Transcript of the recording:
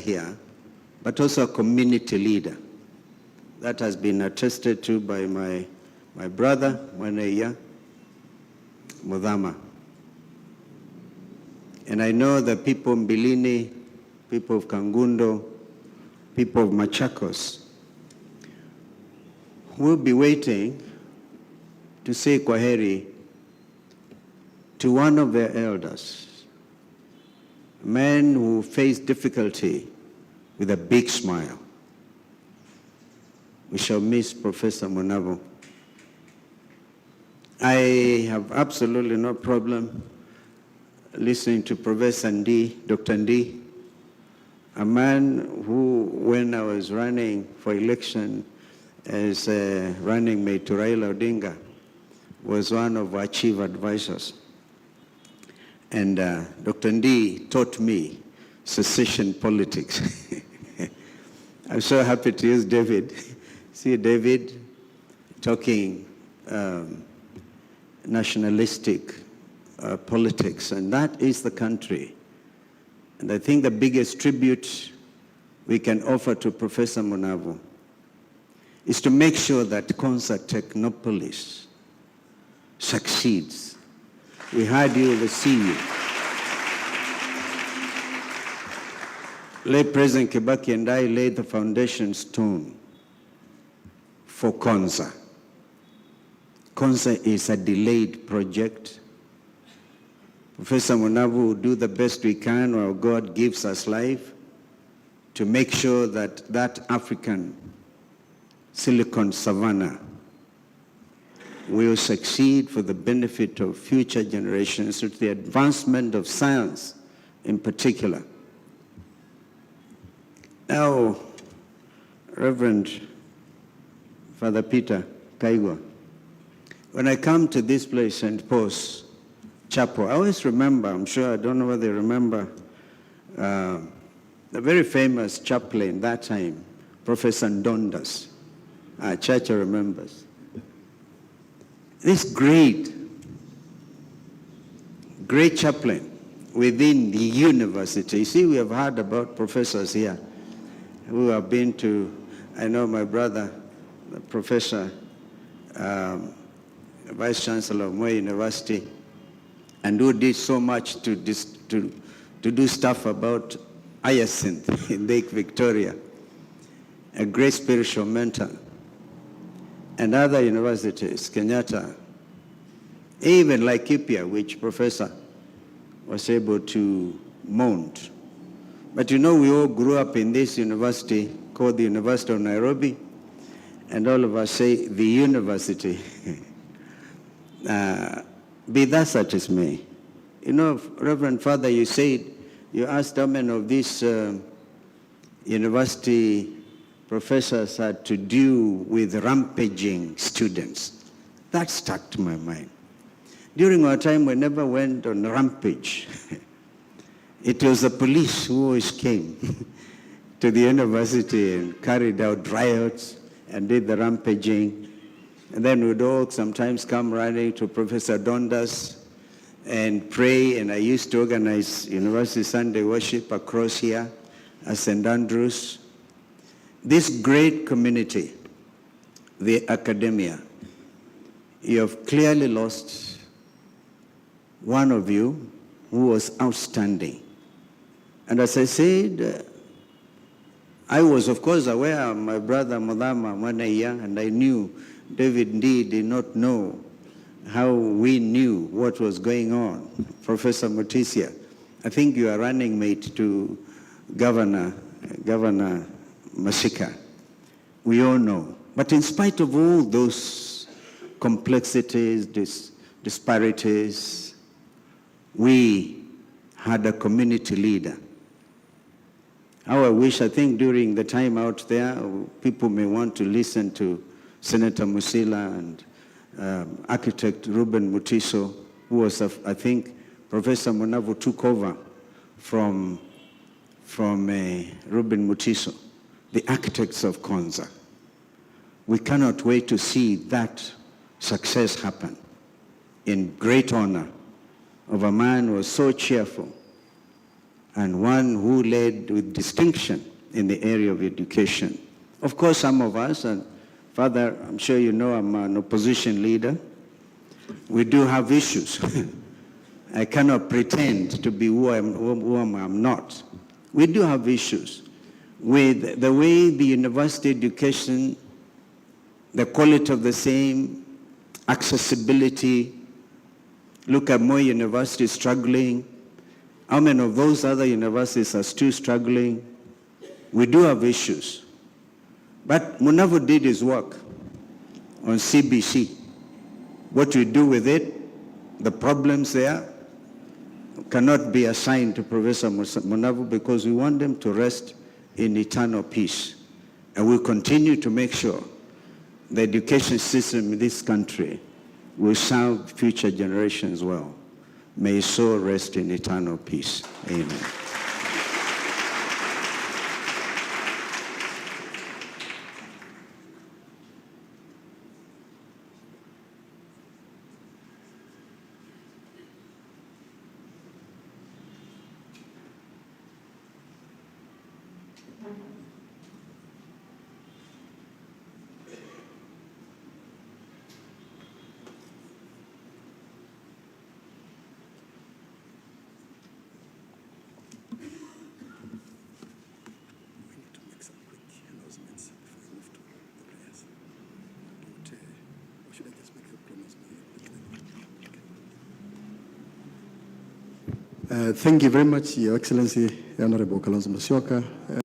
here, but also a community leader. That has been attested to by my brother, Mwaneya Mudhama. And I know the people of Mbilini, people of Kangundo, people of Machakos will be waiting to say kwaheri to one of their elders, a man who faced difficulty with a big smile. We shall miss Professor Monavo. I have absolutely no problem listening to Professor Ndi, Dr. Ndi, a man who, when I was running for election as a running mate to Raila Odinga, was one of our chief advisors. And Dr. Ndi taught me secession politics. I'm so happy to use David. See David talking nationalistic politics, and that is the country. And I think the biggest tribute we can offer to Professor Monavo is to make sure that Konza Technopolis succeeds. We heard you, we see you. Late President Kibaki and I laid the foundation stone for Konza. Konza is a delayed project. Professor Monavo will do the best we can while God gives us life to make sure that that African Silicon Savannah will succeed for the benefit of future generations with the advancement of science in particular. Now, Reverend Father Peter Kaigwa, when I come to this place, St. Paul's Chapel, I always remember, I'm sure, I don't know whether you remember, the very famous chaplain that time, Professor Ndondas. Our church remembers. This great chaplain within the university. You see, we have heard about professors here who have been to, I know my brother, the professor, Vice Chancellor of Moi University, and who did so much to do stuff about hyacinth in Lake Victoria, a great spiritual mentor. And other universities, Kenyatta, even like Laikipia, which Professor was able to mount. But you know, we all grew up in this university called the University of Nairobi, and all of us say the university. Be that such as may. You know, Reverend Father, you said, you asked how many of these university professors had to do with rampaging students. That stuck to my mind. During our time, we never went on rampage. It was the police who always came to the university and carried out riots and did the rampaging. And then we'd all sometimes come running to Professor Dondas and pray. And I used to organize University Sunday worship across here at St. Andrews. This great community, the academia, you have clearly lost one of you who was outstanding. And as I said, I was of course aware of my brother Mudhama Mwaneya, and I knew David Ndi did not know how we knew what was going on. Professor Mutisia, I think you are running mate to Governor Masika. We all know. But in spite of all those complexities, disparities, we had a community leader. How I wish, I think during the time out there, people may want to listen to Senator Musila and architect Ruben Mutiso, who was, I think, Professor Monavo took over from Ruben Mutiso, the architects of Konza. We cannot wait to see that success happen in great honor of a man who was so cheerful, and one who led with distinction in the area of education. Of course, some of us, and Father, I'm sure you know I'm an opposition leader, we do have issues. I cannot pretend to be who I'm not. We do have issues with the way the university education, the quality of the same, accessibility. Look at Moi University struggling. How many of those other universities are still struggling? We do have issues. But Munavo did his work on CBC. What we do with it, the problems there, cannot be assigned to Professor Munavo because we want them to rest in eternal peace. And we'll continue to make sure the education system in this country will serve future generations well. May his soul rest in eternal peace. Amen. Thank you very much, Your Excellency, Honorable Kalonzo Musyoka.